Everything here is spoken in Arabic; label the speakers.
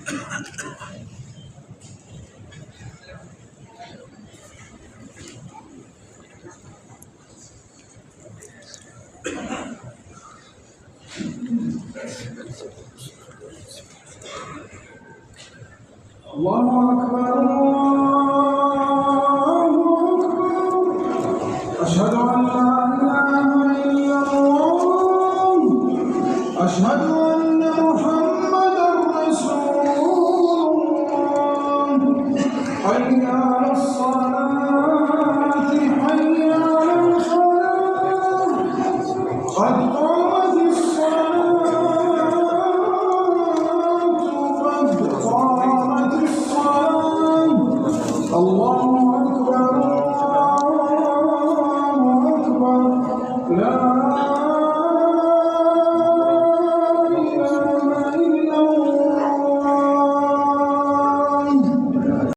Speaker 1: الله أكبر الله أكبر أشهد أن لا إله إلا الله أشهد أن محمدا رسول الله حي على الصلاة حي على الفلاح قد قامت الصلاة قد قامت الصلاة الله